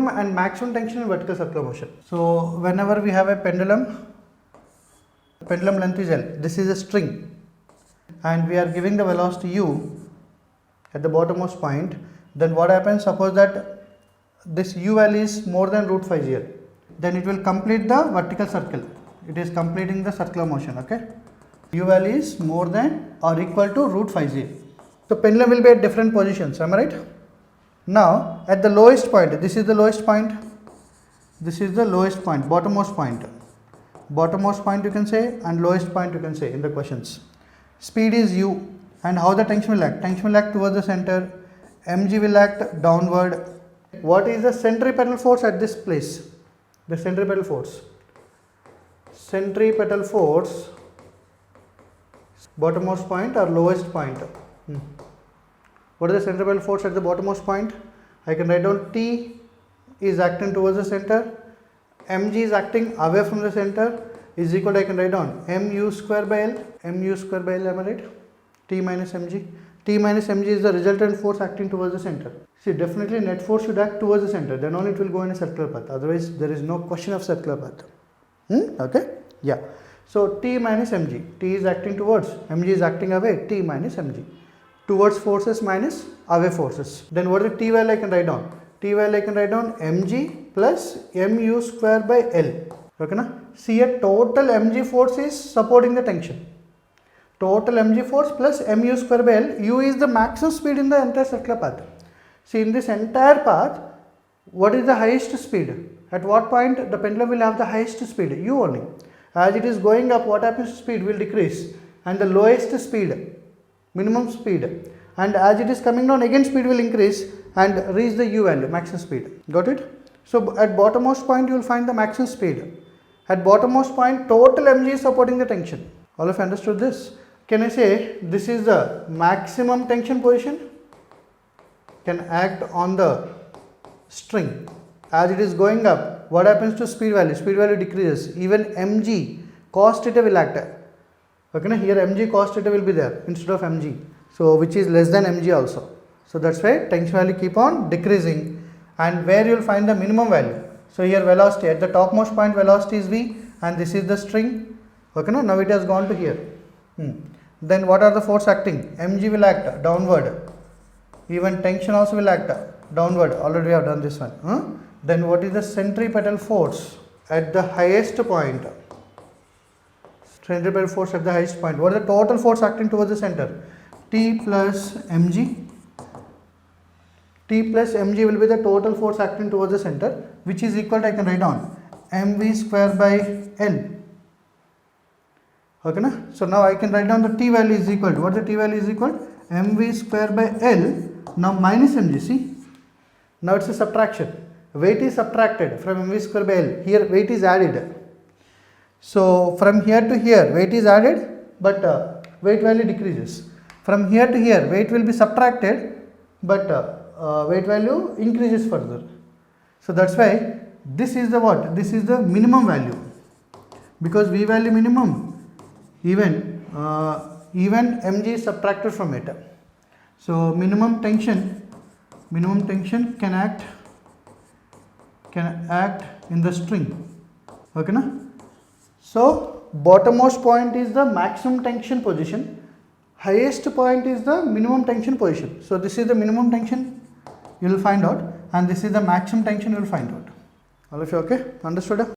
minimum and maximum tension in vertical circular motion. So whenever we have a pendulum length is L, this is a string, and we are giving the velocity u at the bottommost point, then what happens? Suppose that this u value is more than root 5 here, then it will complete the vertical circle. It is completing the circular motion. Okay, u value is more than or equal to root 5 0. So pendulum will be at different positions. Am I right? Now at the lowest point, this is the lowest point, this is the lowest point, bottommost point you can say, and lowest point you can say in the questions. Speed is u, and how the tension will act? Tension will act towards the center, mg will act downward. What is the centripetal force at this place? The centripetal force, bottommost point or lowest point? What is the centripetal force at the bottommost point? I can write down T is acting towards the center, mg is acting away from the center, is equal to, I can write down mu square by L, am I right? T minus mg. T minus mg is the resultant force acting towards the center. See, definitely net force should act towards the center, then only it will go in a circular path, otherwise there is no question of circular path. Okay, yeah. So T minus mg, T is acting towards, mg is acting away, T minus mg. Towards forces minus away forces. Then what is the T value I can write down? T value I can write down mg plus mu square by L. Okay, na? See, a total mg force is supporting the tension. Total mg force plus mu square by L. U is the maximum speed in the entire circular path. See, in this entire path, what is the highest speed? At what point the pendulum will have the highest speed? U only. As it is going up, what happens to speed will decrease, and the lowest speed, minimum speed, and as it is coming down, again speed will increase and reach the u value, maximum speed. Got it? So at bottommost point you will find the maximum speed. At bottommost point, total mg is supporting the tension. All of you understood this? Can I say this is the maximum tension position? Can act on the string. As it is going up, what happens to speed value? Speed value decreases. Even mg cos theta will act. Okay, now here mg cos theta will be there instead of mg, so which is less than mg also. So that's why tension value keep on decreasing, and where you will find the minimum value. So here velocity at the topmost point, velocity is v, and this is the string. Okay, now it has gone to here. Then what are the force acting? Mg will act downward. Even tension also will act downward. Already we have done this one. Then what is the centripetal force at the highest point? Centripetal force at the highest point. What is the total force acting towards the center? T plus mg. T plus mg will be the total force acting towards the center, which is equal to, I can write down mv square by L. Okay, na? So now I can write down the T value is equal to, what is the T value is equal? Mv square by L, now minus mg, see? Now it's a subtraction. Weight is subtracted from mv square by L. Here weight is added. So from here to here weight is added, but weight value decreases. From here to here weight will be subtracted, but weight value increases further. So that's why this is the what? This is the minimum value, because V value minimum, even mg is subtracted from it. So minimum tension can act in the string. Okay, na? So bottommost point is the maximum tension position, highest point is the minimum tension position. So this is the minimum tension you will find out, and this is the maximum tension you will find out. All of you okay? Understood?